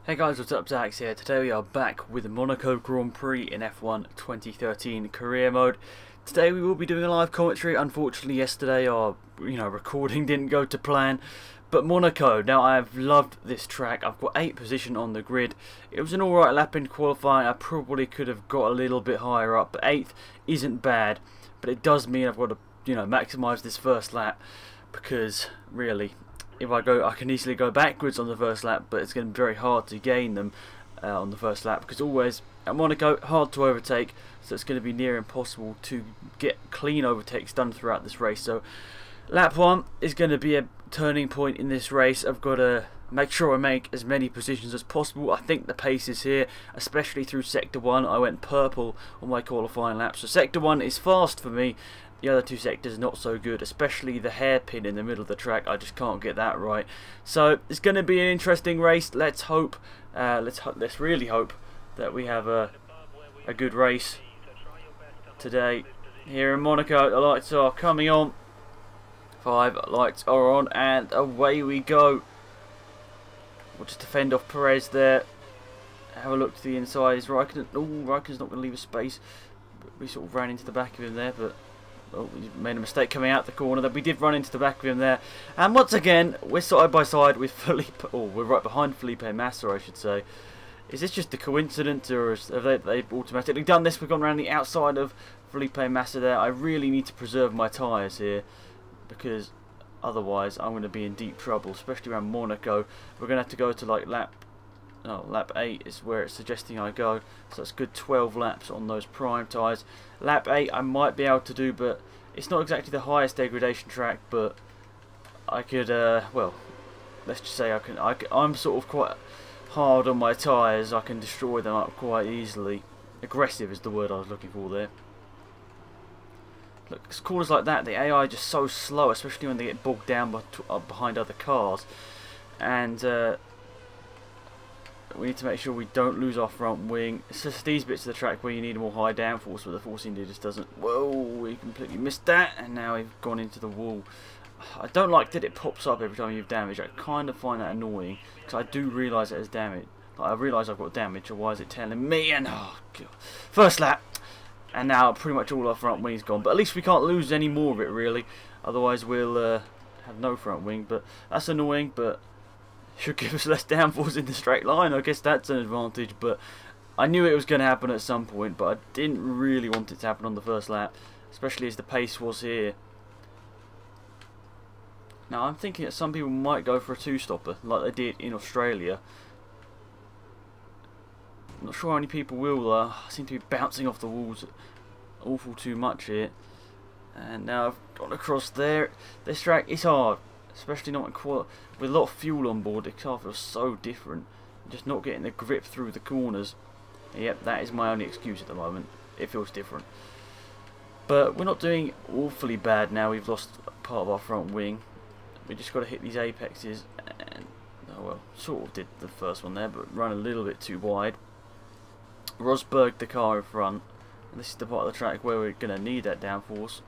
Hey guys, what's up? Zax here. Today we are back with the Monaco Grand Prix in F1 2013 career mode. Today we will be doing a live commentary. Unfortunately yesterday our recording didn't go to plan. But Monaco, now I've loved this track. I've got 8th position on the grid. It was an alright lap in qualifying. I probably could have got a little bit higher up, but 8th isn't bad. But it does mean I've got to maximise this first lap, because really, if I can easily go backwards on the first lap, but it's going to be very hard to gain them on the first lap, because always at Monaco, hard to overtake, so it's going to be near impossible to get clean overtakes done throughout this race. So lap 1 is going to be a turning point in this race. I've got to make sure I make as many positions as possible. I think the pace is here, especially through sector 1. I went purple on my qualifying lap, so sector 1 is fast for me. The other two sectors not so good, especially the hairpin in the middle of the track. I just can't get that right. So it's going to be an interesting race. Let's hope, let's really hope that we have a good race today here in Monaco. The lights are coming on. 5 lights are on, and away we go. We'll just defend off Perez there. Have a look to the inside. Is Raikkonen? Oh, Raikkonen's not going to leave a space. We sort of ran into the back of him there, but oh, we made a mistake coming out the corner. That we did run into the back of him there. And once again, we're side by side with Felipe. Oh, we're right behind Felipe Massa, I should say. Is this just a coincidence, or have they automatically done this? We've gone around the outside of Felipe Massa there. I really need to preserve my tyres here, because otherwise I'm going to be in deep trouble, especially around Monaco. We're going to have to go to like lap 8 is where it's suggesting I go, so it's good 12 laps on those prime tyres. Lap 8 I might be able to do, but it's not exactly the highest degradation track, but I could, well, let's just say I'm sort of quite hard on my tyres. I can destroy them up quite easily. Aggressive is the word I was looking for there. Look, it's corners like that, the AI is just so slow, especially when they get bogged down behind other cars. And we need to make sure we don't lose our front wing. It's just these bits of the track where you need a more high downforce, but the force indeed just doesn't. Whoa, we completely missed that, and now we've gone into the wall. I don't like that it pops up every time you've damaged. I kind of find that annoying, because I do realise it has damage. Like, I realise I've got damage, or why is it telling me? And oh god, first lap. And now pretty much all our front wing's gone. But at least we can't lose any more of it, really. Otherwise we'll have no front wing. But that's annoying, but should give us less downforce in the straight line. I guess that's an advantage. But I knew it was going to happen at some point, but I didn't really want it to happen on the first lap, especially as the pace was here. Now I'm thinking that some people might go for a two-stopper, like they did in Australia. I'm not sure how many people will. I seem to be bouncing off the walls awful too much here. And now I've gone across there. This track is hard, especially not with a lot of fuel on board. The car feels so different. Just not getting the grip through the corners. Yep, that is my only excuse at the moment. It feels different. But we're not doing awfully bad now. We've lost part of our front wing. We just got to hit these apexes. And oh well, sort of did the first one there, but run a little bit too wide. Rosberg the car in front, and this is the part of the track where we're going to need that downforce.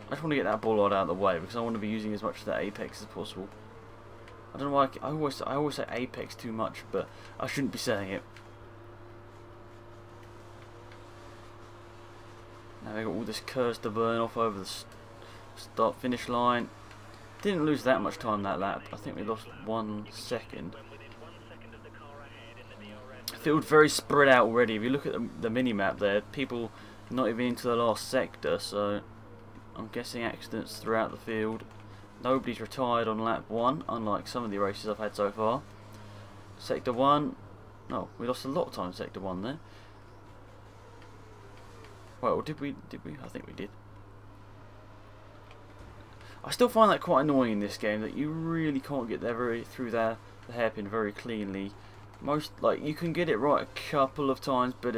I just want to get that bollard out of the way, because I want to be using as much of that apex as possible. I don't know why I always say apex too much, but I shouldn't be saying it. Now we've got all this curves to burn off over the start finish line. Didn't lose that much time that lap. I think we lost 1 second. Field very spread out already. If you look at the mini-map there, people not even into the last sector, so I'm guessing accidents throughout the field. Nobody's retired on lap 1, unlike some of the races I've had so far. Sector 1, no, we lost a lot of time in sector 1 there. Well, did we? I think we did. I still find that quite annoying in this game, that you really can't get there through the hairpin very cleanly. You can get it right a couple of times, but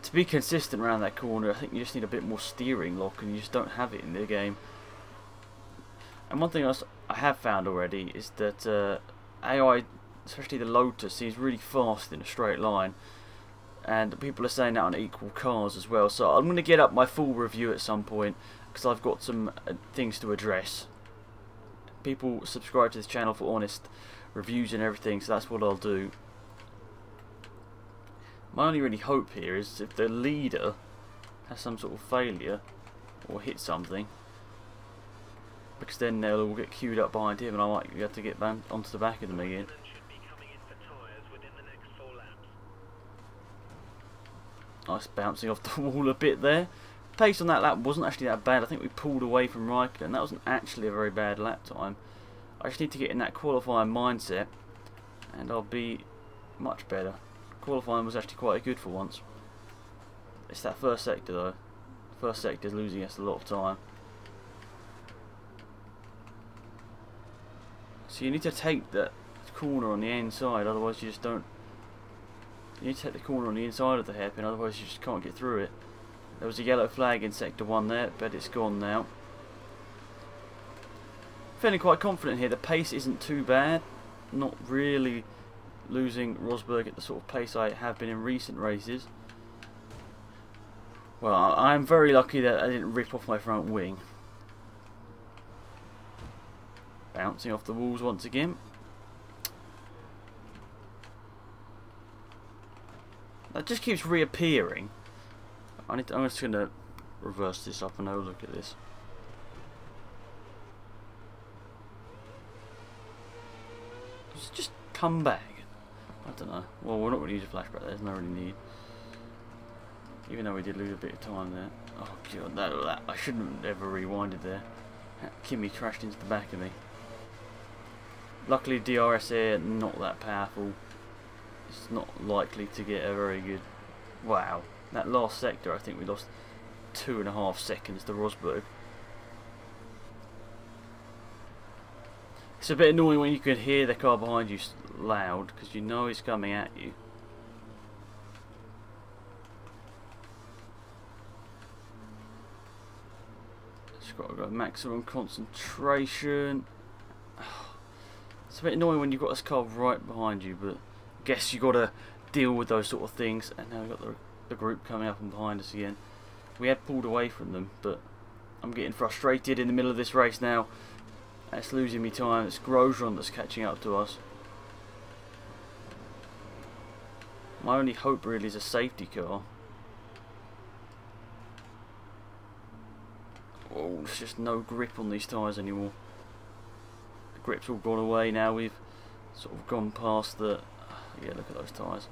to be consistent around that corner, I think you just need a bit more steering lock, and you just don't have it in the game. And one thing else I have found already is that AI, especially the Lotus, seems really fast in a straight line. And people are saying that on equal cars as well. So I'm going to get up my full review at some point, because I've got some things to address. people subscribe to this channel for honest reviews and everything, so that's what I'll do. My only really hope here is if the leader has some sort of failure or hit something, because then they'll all get queued up behind him and I might have to get onto the back of them again. Nice bouncing off the wall a bit there. Pace on that lap wasn't actually that bad. I think we pulled away from Raikkonen. That wasn't actually a very bad lap time. I just need to get in that qualifying mindset and I'll be much better. Qualifying was actually quite good for once. It's that first sector though. First sector is losing us a lot of time. So you need to take that corner on the inside, otherwise you just don't. You need to take the corner on the inside of the hairpin, otherwise you just can't get through it. There was a yellow flag in sector 1 there, but it's gone now. Feeling quite confident here. The pace isn't too bad. Not really losing Rosberg at the sort of pace I have been in recent races. Well, I'm very lucky that I didn't rip off my front wing. Bouncing off the walls once again. That just keeps reappearing. I'm just going to reverse this up and have a look at this. Just come back. I don't know. Well, we're not going to use a flashback. There's no really need. Even though we did lose a bit of time there. Oh god, that I shouldn't have ever rewinded there. Kimi crashed into the back of me. Luckily, DRS here not that powerful. It's not likely to get a very good. Wow, that last sector, I think we lost 2.5 seconds to Rosberg. It's a bit annoying when you can hear the car behind you loud because you know it's coming at you. Just got to go maximum concentration. It's a bit annoying when you've got this car right behind you, but I guess you got to deal with those sort of things. And now we've got the group coming up and behind us again. We had pulled away from them, but I'm getting frustrated in the middle of this race now. It's losing me time. It's Grosjean that's catching up to us. My only hope really is a safety car. Oh, there's just no grip on these tyres anymore. The grip's all gone away now. We've sort of gone past the. Yeah, look at those tyres.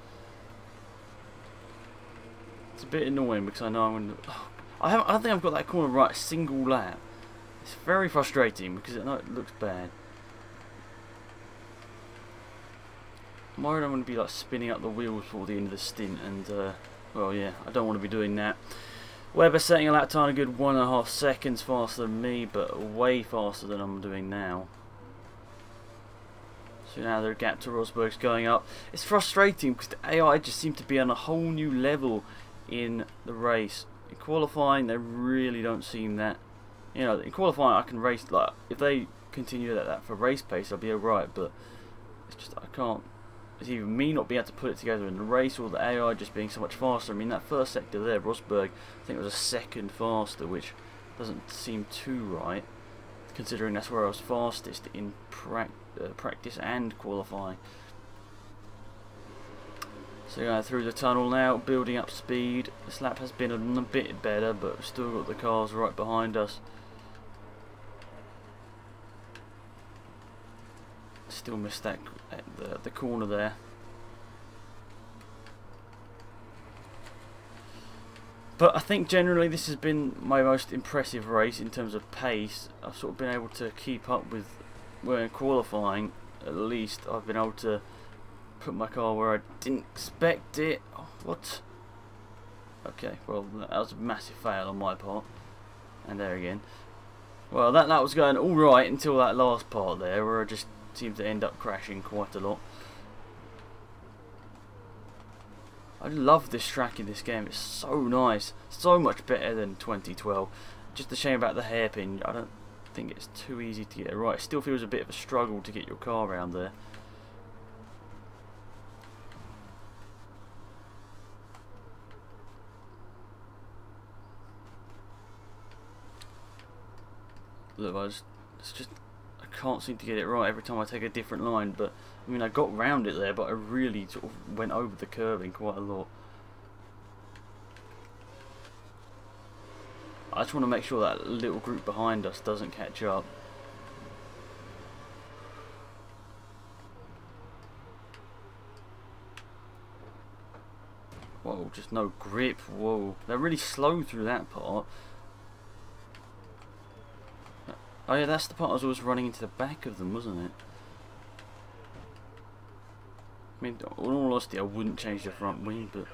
It's a bit annoying because I know I'm going to. I don't think I've got that corner right a single lap. It's very frustrating because I know it looks bad. I'm worried I'm going to be like spinning up the wheels before the end of the stint, and well, yeah, I don't want to be doing that. Webber setting a lap time a good 1.5 seconds faster than me, but way faster than I'm doing now. So now the gap to Rosberg's going up. It's frustrating because the AI just seem to be on a whole new level in the race. In qualifying, they really don't seem that. You know, in qualifying I can race, like, if they continue that for race pace I'll be alright, but it's just, I can't, it's either me not being able to put it together in the race or the AI just being so much faster. I mean, that first sector there, Rosberg, I think it was a second faster, which doesn't seem too right, considering that's where I was fastest in practice and qualifying. So going through the tunnel now, building up speed. This lap has been a bit better, but we've still got the cars right behind us. Still missed that the corner there. But I think generally this has been my most impressive race in terms of pace. I've sort of been able to keep up with, well, in qualifying at least, I've been able to put my car where I didn't expect it. Oh, what? Okay, well, that was a massive fail on my part. And there again. Well, that was going alright until that last part there, where I just seemed to end up crashing quite a lot. I love this track in this game. It's so nice. So much better than 2012. Just a shame about the hairpin. I don't think it's too easy to get it right. It still feels a bit of a struggle to get your car around there. Look, can't seem to get it right every time I take a different line. But I mean, I got round it there, but I really sort of went over the curving quite a lot. I just want to make sure that little group behind us doesn't catch up. Whoa, just no grip. Whoa, they're really slow through that part. Oh yeah, that's the part I was always running into the back of them, wasn't it? I mean, in all honesty, I wouldn't change the front wing, but...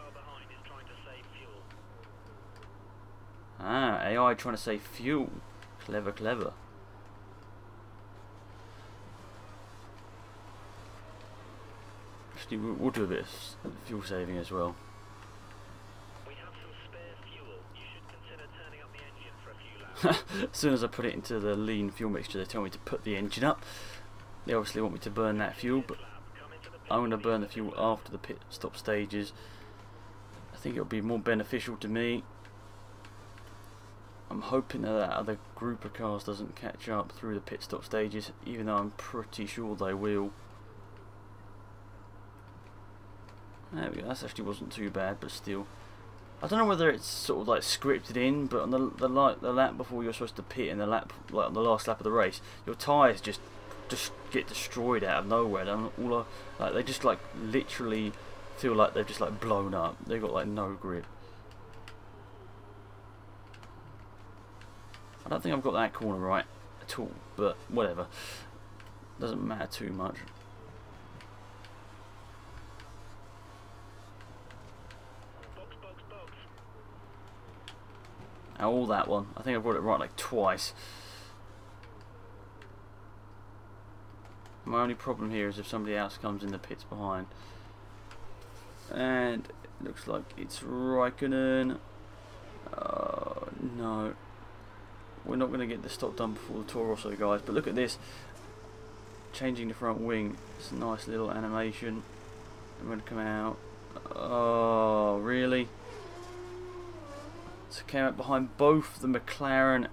Ah, AI trying to save fuel. Clever, clever. Actually, we'll do a bit of fuel saving as well. We have some spare fuel. You should consider turning up the engine for a few laps. As soon as I put it into the lean fuel mixture, they tell me to put the engine up. They obviously want me to burn that fuel, but I'm going to burn the fuel after the pit stop stages. I think it'll be more beneficial to me. I'm hoping that other group of cars doesn't catch up through the pit stop stages, even though I'm pretty sure they will. There we go, that actually wasn't too bad, but still. I don't know whether it's sort of like scripted in, but on the lap before you're supposed to pit and the lap, like on the last lap of the race, your tyres just get destroyed out of nowhere. Like they just like literally feel like they've just like blown up. They've got like no grip. I don't think I've got that corner right at all, but whatever. Doesn't matter too much. Now all that one. I think I've got it right like twice. My only problem here is if somebody else comes in the pits behind. And it looks like it's Raikkonen. No. We're not going to get the stop done before the Toro Rosso guys, but look at this. Changing the front wing. It's a nice little animation. I'm going to come out. Oh, really? So came out behind both the McLaren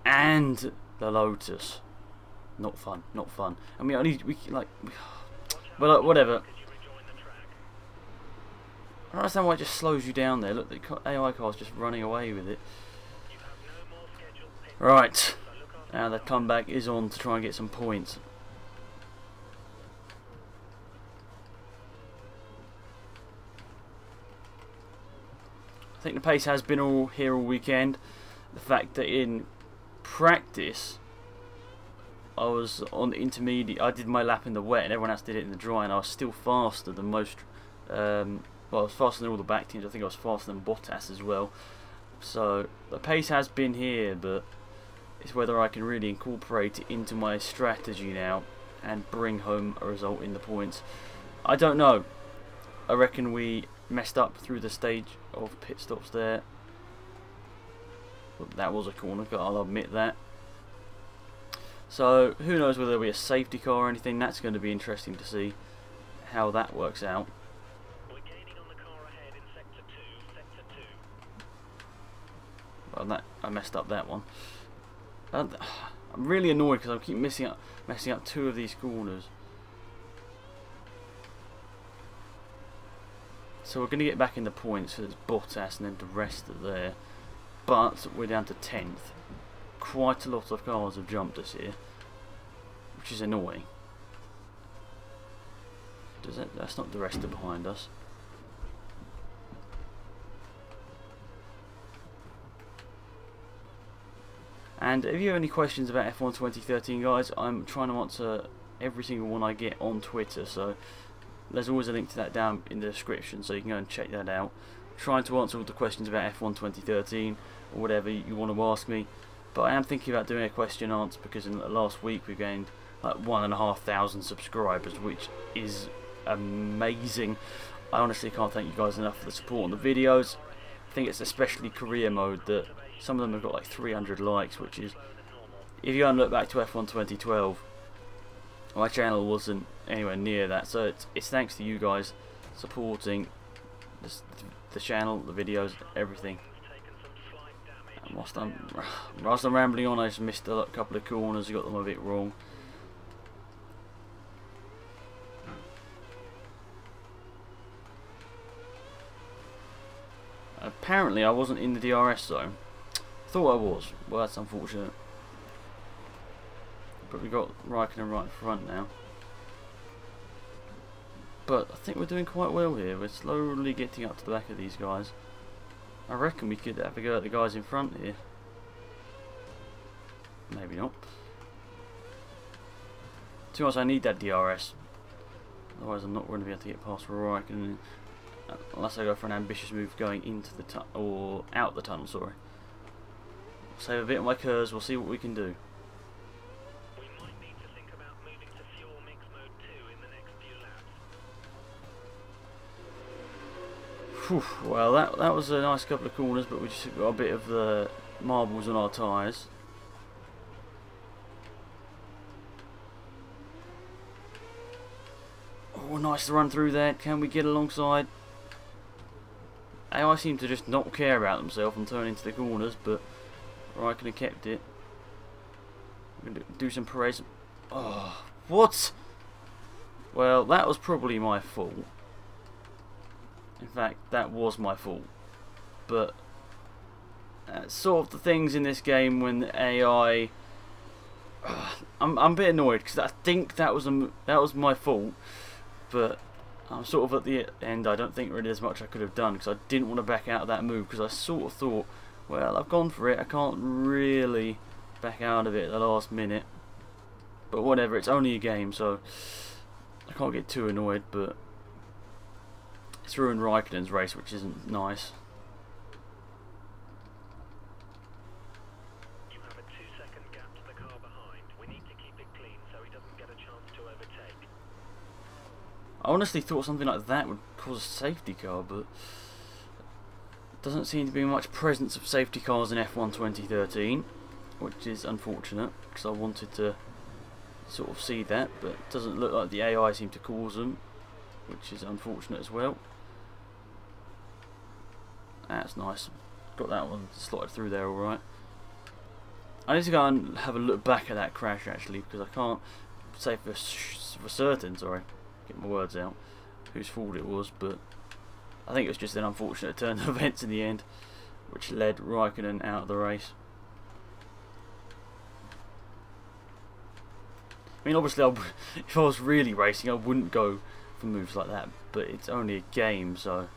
and the Lotus. Not fun, not fun. I mean, well, whatever. I don't understand why it just slows you down there. Look, the AI car's just running away with it. Right, now the comeback is on to try and get some points. I think the pace has been here all weekend. The fact that in practice I was on the intermediate, I did my lap in the wet and everyone else did it in the dry, and I was still faster than most, well, I was faster than all the back teams. I think I was faster than Bottas as well. So the pace has been here, but it's whether I can really incorporate it into my strategy now and bring home a result in the points. I don't know. I reckon we messed up through the stage of pit stops there. But that was a corner, I'll admit that. So who knows whether there'll be a safety car or anything. That's going to be interesting to see how that works out. We're gaining on the car ahead in sector 2. Well, I messed up that one. I'm really annoyed because I keep messing up two of these corners. So we're going to get back in the points. So there's Bottas and then the rest are there. But we're down to 10th. Quite a lot of cars have jumped us here, which is annoying. That's not the rest are behind us. And if you have any questions about F1 2013, guys, I'm trying to answer every single one I get on Twitter, so there's always a link to that down in the description, so you can go and check that out. I'm trying to answer all the questions about F1 2013 or whatever you want to ask me, but I am thinking about doing a question and answer because in the last week we gained like 1,500 subscribers, which is amazing. I honestly can't thank you guys enough for the support on the videos. I think it's especially career mode that some of them have got like 300 likes, which is, if you look back to F1 2012, my channel wasn't anywhere near that, so it's thanks to you guys supporting the channel, the videos, everything. And whilst I'm rambling on, I just missed a couple of corners, got them a bit wrong. Apparently I wasn't in the DRS zone. Thought I was. Well, that's unfortunate. But we got Raikkonen right in front now. But I think we're doing quite well here. We're slowly getting up to the back of these guys. I reckon we could have a go at the guys in front here. Maybe not. To be honest, I need that DRS. Otherwise I'm not going to be able to get past Raikkonen. Unless I go for an ambitious move going into the tunnel, or out the tunnel, sorry. Save a bit of my curves, we'll see what we can do. We might need to think about moving to fuel mix mode 2 in the next few laps. Whew, well, that was a nice couple of corners, but we just got a bit of the marbles on our tyres. Oh, nice run through there. Can we get alongside? AI seem to just not care about themselves and turn into the corners, but Raikkonen kept it. We're going to do some Perez. Oh, what? Well, that was probably my fault. In fact, that was my fault. But that's sort of the things in this game when the AI. I'm a bit annoyed because I think that was my fault, but I'm sort of at the end. I don't think really there's much I could have done because I didn't want to back out of that move because I sort of thought, well, I've gone for it. I can't really back out of it at the last minute. But whatever, it's only a game, so I can't get too annoyed. But it's ruined Raikkonen's race, which isn't nice. You have a 2-second gap to the car behind. We need to keep it clean so he doesn't get a chance to overtake. I honestly thought something like that would cause a safety car, but doesn't seem to be much presence of safety cars in F1 2013, which is unfortunate because I wanted to sort of see that, but it doesn't look like the AI seem to cause them, which is unfortunate as well. That's nice. Got that one slotted through there alright. I need to go and have a look back at that crash actually, because I can't say for certain, sorry, get my words out, whose fault it was, but I think it was just an unfortunate turn of events in the end, which led Raikkonen out of the race. I mean, obviously, if I was really racing, I wouldn't go for moves like that, but it's only a game, so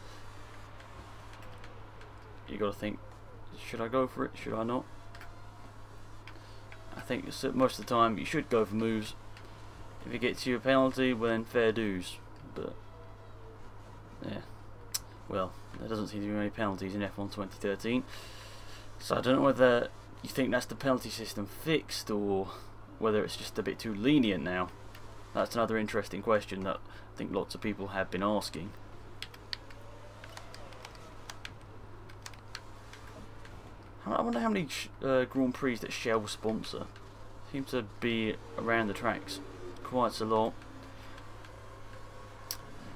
you got to think, should I go for it, should I not? I think most of the time you should go for moves. If it gets you a penalty, well then fair dues, but yeah, well, there doesn't seem to be many penalties in F1 2013, so I don't know whether you think that's the penalty system fixed or whether it's just a bit too lenient now. That's another interesting question that I think lots of people have been asking. I wonder how many Grand Prix that Shell sponsor. Seems to be around the tracks quite a lot.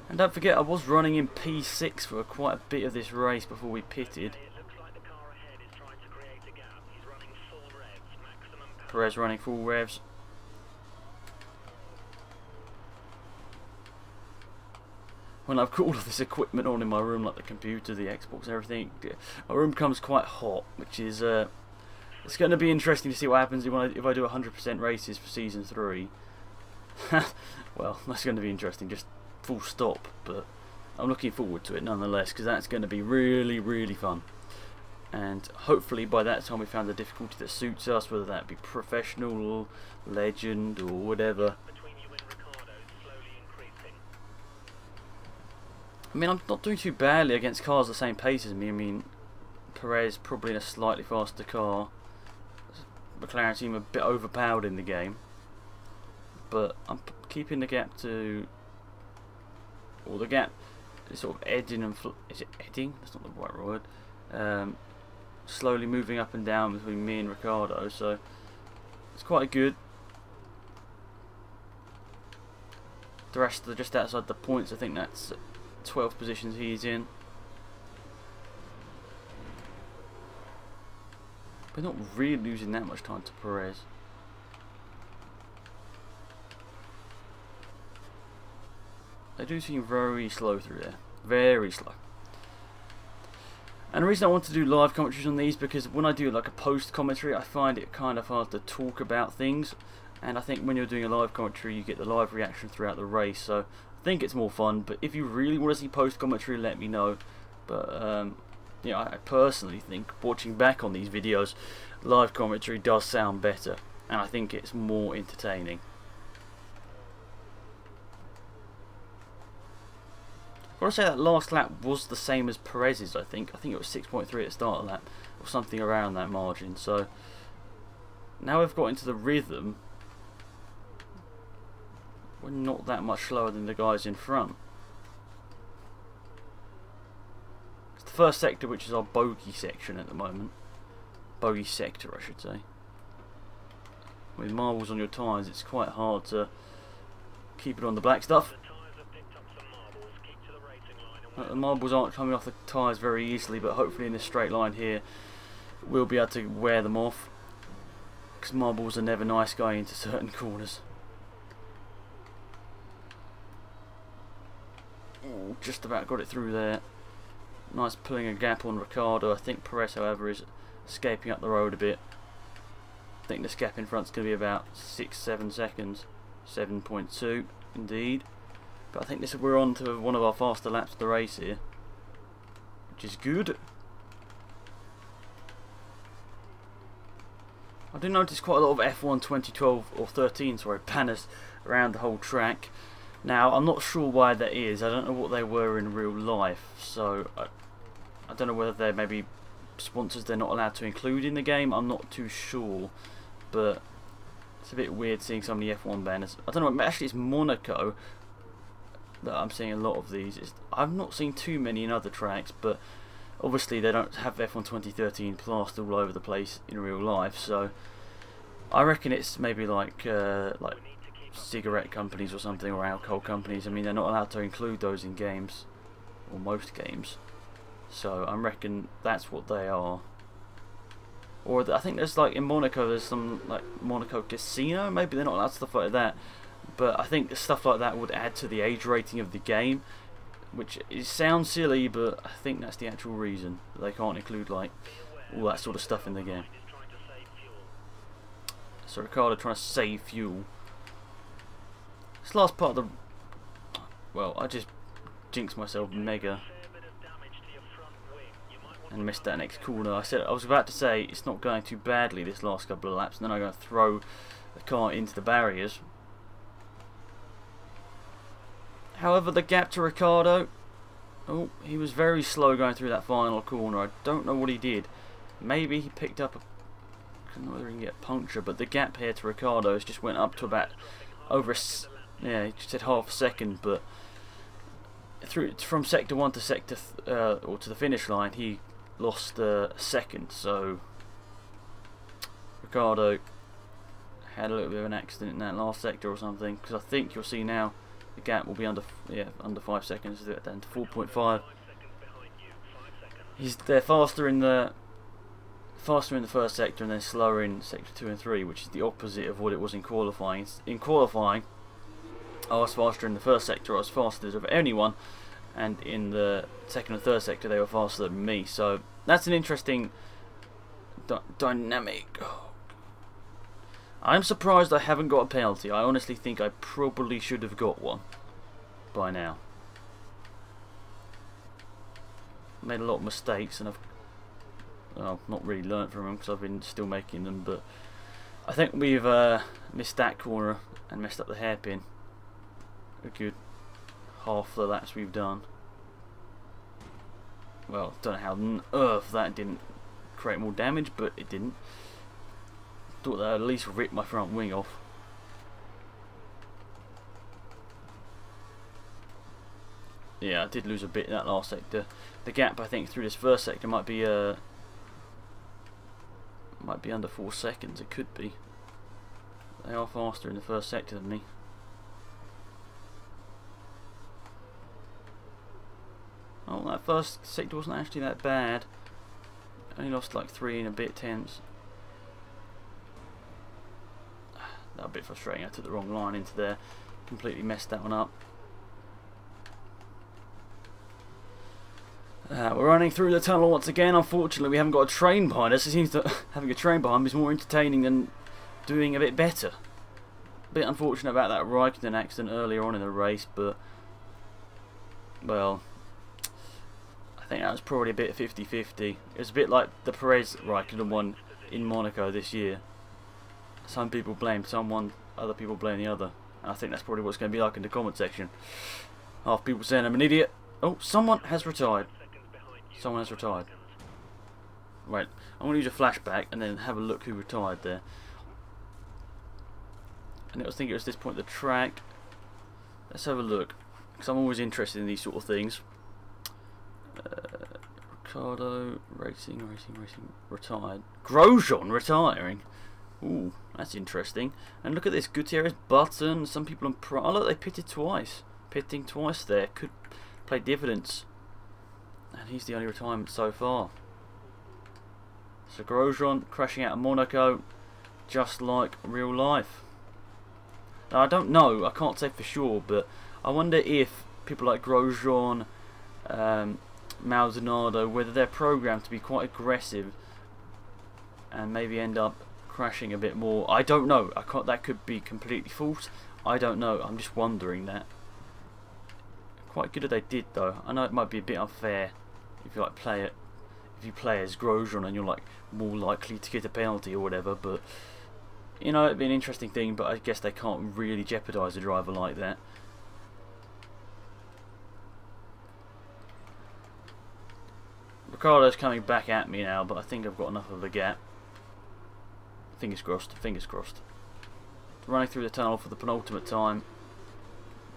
And don't forget, I was running in P6 for quite a bit of this race before we pitted. It looks like the car ahead is trying to create a gap. He's running full revs, maximum power. Perez running full revs. When I've got all of this equipment on in my room, like the computer, the Xbox, everything, my room becomes quite hot, which is it's going to be interesting to see what happens if I do 100% races for season 3. Well, that's going to be interesting, just full stop. But I'm looking forward to it nonetheless, because that's going to be really, really fun. And hopefully by that time we found a difficulty that suits us, whether that be professional, legend, or whatever. Between you and Ricardo is slowly increasing. I mean, I'm not doing too badly against cars the same pace as me. I mean, Perez probably in a slightly faster car. McLaren seem a bit overpowered in the game, but I'm keeping the gap to, or the gap is sort of edging and is it edging? That's not the right word. Slowly moving up and down between me and Ricardo, so it's quite good. The rest are just outside the points. I think that's 12 positions he's in. We're not really losing that much time to Perez. They do seem very slow through there. Very slow. And the reason I want to do live commentaries on these, because when I do like a post commentary, I find it kind of hard to talk about things, and I think when you're doing a live commentary you get the live reaction throughout the race, so I think it's more fun. But if you really want to see post commentary, let me know. But you know, I personally think watching back on these videos, live commentary does sound better, and I think it's more entertaining. I want to say that last lap was the same as Perez's, I think. it was 6.3 at the start of the lap, or something around that margin. So now we've got into the rhythm, we're not that much slower than the guys in front. It's the first sector, which is our bogey section at the moment. Bogey sector, I should say. With marbles on your tyres, it's quite hard to keep it on the black stuff. The marbles aren't coming off the tyres very easily, but hopefully in this straight line here we'll be able to wear them off, because marbles are never nice going into certain corners. Ooh, just about got it through there. Nice pulling a gap on Ricciardo. I think Perez, however, is escaping up the road a bit. I think this gap in front's going to be about 6-7 seconds. 7.2 indeed. But I think we're on to one of our faster laps of the race here, which is good. I do notice quite a lot of F1 2012 or 13, sorry, banners around the whole track. Now I'm not sure why that is. I don't know what they were in real life, so I don't know whether they're maybe sponsors they're not allowed to include in the game. I'm not too sure, but it's a bit weird seeing so many F1 banners. I don't know. Actually, it's Monaco that I'm seeing a lot of these. I've not seen too many in other tracks, but obviously they don't have F1 2013 plastered all over the place in real life, so I reckon it's maybe like cigarette companies or something, or alcohol companies. I mean, they're not allowed to include those in games, or most games, so I reckon that's what they are. Or I think there's like in Monaco there's some like Monaco Casino, maybe they're not allowed stuff like that. But I think stuff like that would add to the age rating of the game, which sounds silly, but I think that's the actual reason. They can't include like all that sort of stuff in the game. So Ricciardo trying to save fuel. This last part of the... Well, I just jinxed myself mega and missed that next corner. I was about to say it's not going too badly this last couple of laps, and then I'm going to throw the car into the barriers. However, the gap to Ricciardo, oh, he was very slow going through that final corner. I don't know what he did. Maybe he picked up I don't know whether he can get a puncture, but the gap here to Ricciardo has just went up to about over yeah, he just said half a second, but from sector 1 to sector or to the finish line he lost a second, so Ricciardo had a little bit of an accident in that last sector or something, because I think you'll see now the gap will be under 5 seconds, down to 4.5. They're faster in the first sector and then slower in sector 2 and 3, which is the opposite of what it was in qualifying. In qualifying, I was faster in the first sector, I was faster of anyone, and in the second and third sector they were faster than me. So that's an interesting dynamic. I'm surprised I haven't got a penalty. I honestly think I probably should have got one by now. Made a lot of mistakes and I've not really learnt from them because I've been still making them, but I think we've missed that corner and messed up the hairpin a good half the laps we've done. Well, don't know how on earth that didn't create more damage, but it didn't. Thought that at least ripped my front wing off. Yeah, I did lose a bit in that last sector. The gap I think through this first sector might be under 4 seconds. It could be. They are faster in the first sector than me. Oh, that first sector wasn't actually that bad. I only lost like 3 and a bit tenths. That was a bit frustrating. I took the wrong line into there. Completely messed that one up. We're running through the tunnel once again. Unfortunately, we haven't got a train behind us. It seems that having a train behind me is more entertaining than doing a bit better. A bit unfortunate about that Raikkonen accident earlier on in the race, but well, I think that was probably a bit 50-50. It was a bit like the Prix Raikkonen one in Monaco this year. Some people blame someone, other people blame the other. And I think that's probably what it's going to be like in the comment section. Half people saying I'm an idiot. Oh, someone has retired. Someone has retired. Right, I'm going to use a flashback and then have a look who retired there. And I think it was this point of the track. Let's have a look, because I'm always interested in these sort of things. Ricardo, racing, retired. Grosjean retiring. Ooh, that's interesting. And look at this, Gutierrez, Button, some people on Prix. Oh look, they pitted twice. Pitting twice there could play dividends. And he's the only retirement so far. So Grosjean crashing out of Monaco, just like real life. Now I don't know, I can't say for sure, but I wonder if people like Grosjean, Maldonado, whether they're programmed to be quite aggressive and maybe end up crashing a bit more. I don't know. I can't. That could be completely false. I don't know. I'm just wondering that. Quite good that they did though. I know it might be a bit unfair if you like play it. If you play as Grosjean and you're like more likely to get a penalty or whatever, but you know, it'd be an interesting thing. But I guess they can't really jeopardise a driver like that. Ricardo's coming back at me now, but I think I've got enough of a gap. Fingers crossed, fingers crossed. Running through the tunnel for the penultimate time.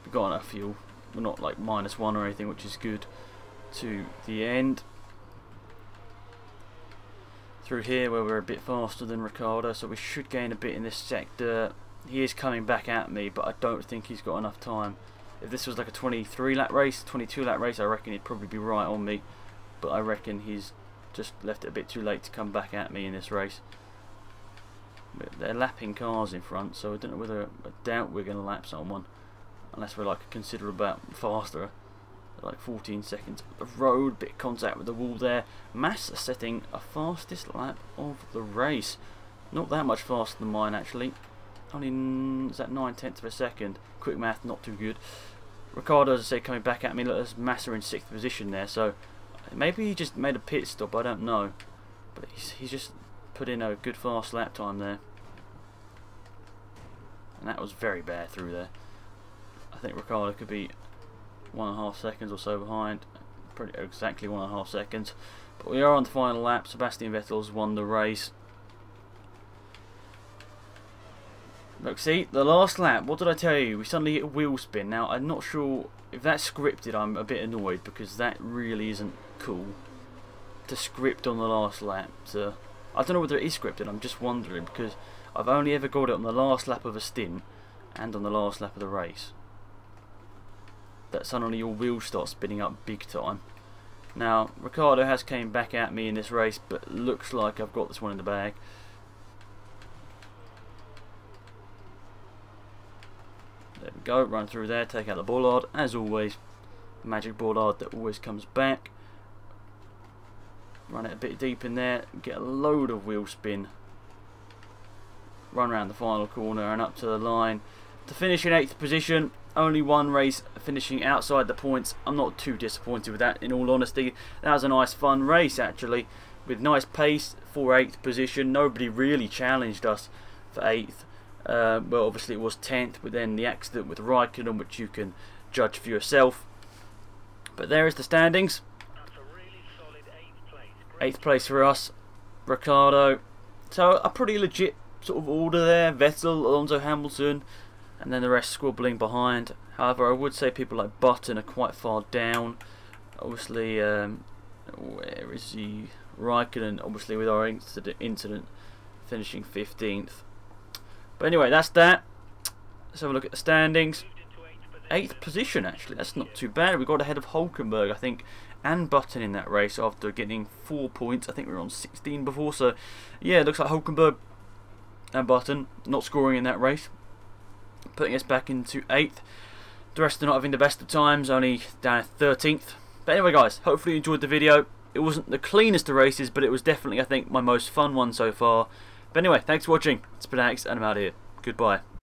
We've got enough fuel. We're not like -1 or anything, which is good. To the end. Through here where we're a bit faster than Ricardo, so we should gain a bit in this sector. He is coming back at me, but I don't think he's got enough time. If this was like a 23 lap race, 22 lap race, I reckon he'd probably be right on me. But I reckon he's just left it a bit too late to come back at me in this race. But they're lapping cars in front, so I don't know whether, I doubt we're going to lap someone. Unless we're like a considerable amount faster. Like 14 seconds of the road, bit of contact with the wall there. Massa setting a fastest lap of the race. Not that much faster than mine actually. Only, is that 9/10 of a second? Quick math, not too good. Ricardo, as I say, coming back at me. Look, there's Massa in 6th position there, so maybe he just made a pit stop, I don't know. But he's just put in a good fast lap time there. And that was very bad through there. I think Ricardo could be 1.5 seconds or so behind. Pretty exactly 1.5 seconds. But we are on the final lap. Sebastian Vettel's won the race. Look, see, the last lap, what did I tell you? We suddenly hit a wheel spin. Now, I'm not sure if that's scripted. I'm a bit annoyed because that really isn't cool to script on the last lap. So, I don't know whether it is scripted. I'm just wondering because I've only ever got it on the last lap of a stint and on the last lap of the race. That suddenly your wheels start spinning up big time. Now, Ricardo has came back at me in this race, but looks like I've got this one in the bag. There we go, run through there, take out the bollard, as always. Magic bollard that always comes back. Run it a bit deep in there, get a load of wheel spin. Run around the final corner and up to the line. To finish in 8th position, only one race finishing outside the points. I'm not too disappointed with that, in all honesty. That was a nice fun race actually, with nice pace for 8th position. Nobody really challenged us for 8th. Well, obviously it was 10th, but then the accident with Raikkonen, which you can judge for yourself. But there is the standings. That's a really solid 8th place. 8th place for us, Ricardo. So a pretty legit sort of order there. Vettel, Alonso, Hamilton, and then the rest squabbling behind. However, I would say people like Button are quite far down. Obviously, where is he? Raikkonen, obviously with our incident finishing 15th. But anyway, that's that. Let's have a look at the standings. 8th position actually, that's not too bad. We got ahead of Hulkenberg, I think, and Button in that race after getting 4 points. I think we were on 16 before, so yeah, it looks like Hulkenberg and Button not scoring in that race, putting us back into 8th. The rest are not having the best of times, only down at 13th. But anyway guys, hopefully you enjoyed the video. It wasn't the cleanest of races, but it was definitely, I think, my most fun one so far. But anyway, thanks for watching. It's been Alex, and I'm out of here. Goodbye.